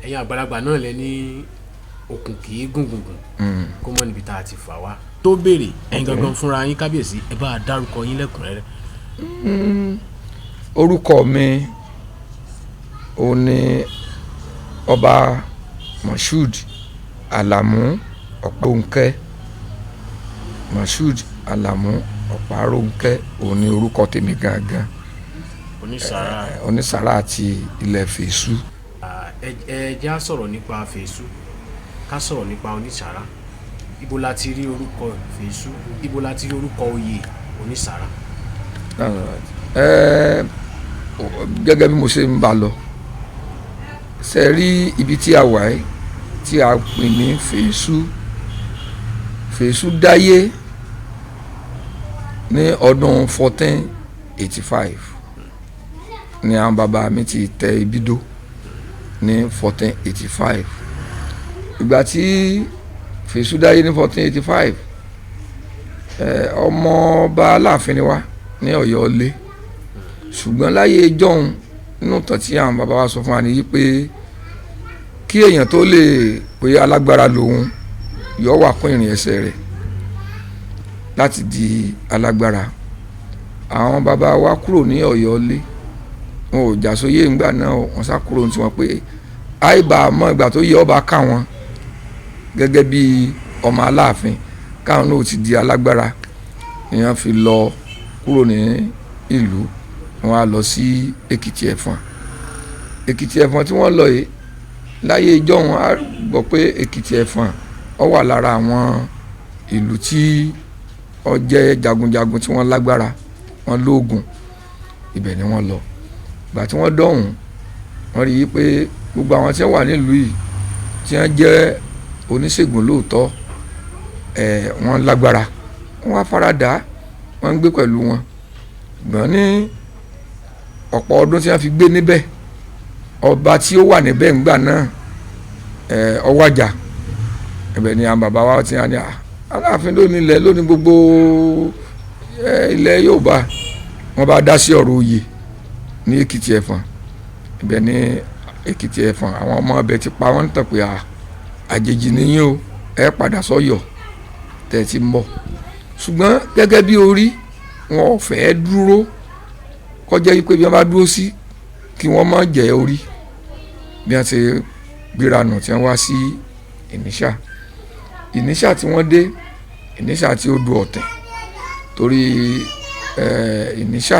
ẹ̀yin àgbàlagbà náà lẹ ní okùn kì í gùngùngùn kó mọ́ níbi tá a ti fà wá tó béèrè ẹ̀yin gangan fúnra yín kábíyèsí ẹ bá a dárúkọ yín lẹ́kùnrẹ́rẹ́. orúkọ mi ò ní Ọba Moshood Àlàmú Ọ Moshood Àlàmú Ọ párónkẹ ò ní orúkọ tèmi gangan onísàrà àti ilẹ̀ Fèésù. ẹ jẹ́ á sọ̀rọ̀ nípa Fèésù ká sọ̀rọ̀ nípa onísàrà ibo la ti rí orúkọ Fèésù ibo la ti rí orúkọ oyè onísàrà. gẹ́gẹ́ bí mo ṣe ń bá lọ ṣe rí ibi tí a wà yìí tí a pè ní Fèésù dáyé ní ọdún 1485 ni àwọn bàbá mi ti tẹ ibi dó ní 1485 ìgbà tí Fèésù dáyé ní 1485 ọmọ ọba Aláàfin ni wá ní Ọ̀yọ́ Ilé ṣùgbọ́n láyé jọ̀hún nínú tàn tí àwọn bàbá wa sọ fún wa ni yí pé kí èèyàn tó lè pé alágbára lòun yóò wà kún ìrìn ẹsẹ̀ rẹ̀ láti di alágbára. Àwọn bàbá wa kúrò ní Ọ̀yọ́ Ilé wọn ò jà sóyè ńgbà náà wọn sá kúrò tí wọn pé àìbá àmọ́ ìgbà tó yẹ ọba ká wọn gẹ́gẹ́ bí ọmọ Aláàfin káwọn náà ti di alágbára èèyàn fi lọ kúrò ní ìlú wọn á lọ sí Èkìtì Ẹ̀fọ̀n tí wọ́n lọ yìí láyé ìjọ wọn á gbọ́ pé Èkìtì Ẹ̀fọ̀n ó wà lára àwọn ìlú tí ó jẹ́ jagunjagun tí wọ́n lágbára wọn lóògùn ibẹ̀ ni wọ́n lọ ìgbà tí wọ́n dọ̀hún wọ́n rí i pé gbogbo àwọn tí wọ́n wà nílùú yìí tí wọ́n jẹ́ oníṣègùn lóòótọ́ wọ́n lágbára wọ́n á faradà wọ́n ń gbé pẹ̀lú wọn gbọ́n ní ọ̀pọ̀ ọdún tí wọ́n fi gbé níbẹ̀ ọba tí ó wà níbẹ̀ ńgbà náà ó wàjà ibẹ̀ ni àwọn bàbá wa ti ní Aláàfin lónìí ilẹ̀ lónìí gbogbo ilẹ̀ Yorùbá wọ́n bá dá sí ọ̀rọ̀ oyè ní Èkìtì Ẹ̀fọ̀n ibẹ̀ ní Èkìtì Ẹ̀fọ̀n àwọn ọmọ ọbẹ̀ ti pa wọ́n tàn pé àjèjì nìyí o ẹ padà sọ́yọ̀ tẹ̀ ti ń bọ̀ ṣùgbọ́n gẹ́gẹ́ bí orí wọn ò fẹ́ dúró kọjá yìí pé bí wọ́n bá dúró sí kí wọ́n má jẹ́ orí bí wọ́n ti gbéra nù tí wọ́n wá sí Ìníṣà tí wọ́n dé Ìníṣà tí ó du ọ̀tẹ̀ torí Ìníṣà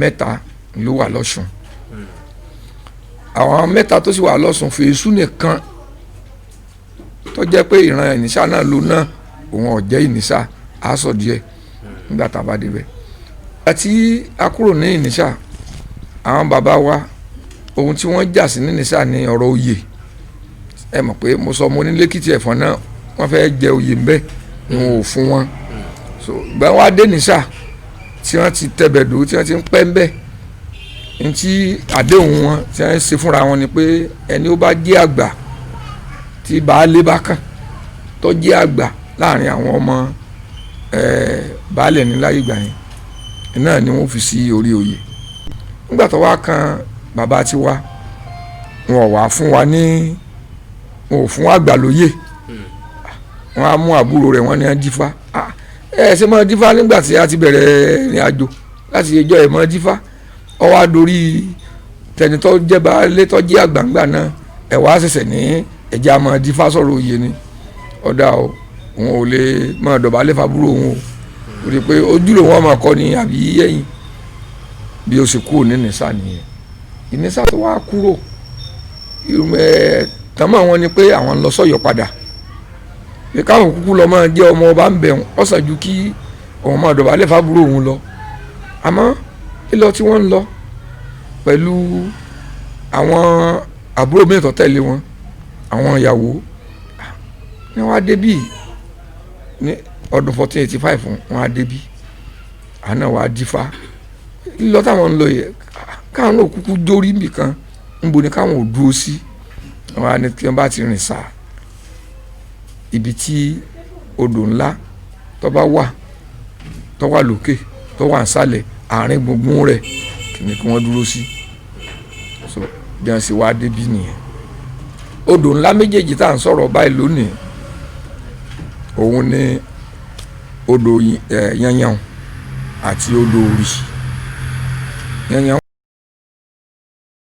mẹ́ta ló wà lọ́ṣun àwọn mẹ́ta tó sì wà lọ́ṣun Fèésù nìkan tó jẹ́ pé ìran Ìníṣà náà ló ná òun ọ̀jẹ́ Ìníṣà á sọ díẹ̀ nígbà tá a bá débẹ̀ àti a kúrò ní Ìníṣà àwọn bàbá wa ohun tí wọ́n jà sí ní Ìníṣà ní ọ̀rọ̀ oyè ẹ mọ̀ pé mo sọ mo ní lẹ́kìtì Ẹ̀fọ̀n náà wọ́n fẹ́ jẹ oyè ńbẹ́ ni wọn ò fún wọn so ìgbà wọn adé Ìníṣà tí wọ́n ti tẹ̀bẹ̀dò tí wọ́n ti ń pẹ́ ńbẹ́ ntí àdéhùn wọn tí wọ́n ṣe fúnra wọn ni pé ẹni ó bá jẹ́ àgbà tí baálé bá kàn tó jẹ́ àgbà láàrin àwọn ọmọ baálẹ̀ ní láyé ìgbà yẹn náà ni wọ́n fi sí orí oyè nígbà tó wá kan bàbá ti wá wọn ò wá fún wa ní wọn ò fún àgbà lóyè wọn á mú àbúrò rẹ̀ wọ́n ní á dífá ṣe máa dífá nígbà tí a ti bẹ̀rẹ̀ ìrìn àjò láti ẹjọ́ ẹ̀ máa dífá ó wá dorí tẹni tó jẹ́ baálé tó jẹ́ àgbàǹgbà náà ẹ̀ wá ṣẹ̀ṣẹ̀ ní ẹ̀jẹ̀ a máa dífá sọ̀rọ̀ oyè ni ọ̀dà o òun ò lè máa dọ̀bálẹ̀ fàbúrò òun o rí i pé ojúlò wọn máa kọ́ ni àbí ẹ̀yìn bí o ṣe kúrò ní Ìníṣà nìyẹn Ìníṣà tó wá kúrò tàmá wọn ni pé àwọn lọ sọ́yọ́ padà pé káwọn kúkú lọ máa jẹ́ ọmọ ọba ń bẹ̀ wọn ọ̀sán ju kí òun máa dọ̀bálẹ̀ fàbúrò òun lọ àmọ́ lílọ tí wọ́n ń lọ pẹ̀lú àwọn àbúrò mẹ́tọ̀ tẹ̀lé wọn àwọn ìyàwó ni wọ́n á débí ní ọdún 1485 wọ́n á débí àná wọ́n á dífá lílọ táwọn ń lọ yẹ káwọn náà kúkú dórí nìkan níbo ni káwọn ò dúró sí wọ́n á ní tí wọ́n bá ti rìn sáà ibi tí odò ńlá tó bá wà tó wà lókè tó wà nísàlẹ̀ àárín gbùngbùn rẹ̀ kí wọ́n dúró sí so bí wọ́n sì wá débi nìyẹn. Odò ńlá méjèèjì tá à ń sọ̀rọ̀ báyìí lónìí òun ni odò yanyan àti odò òrì. Yanyan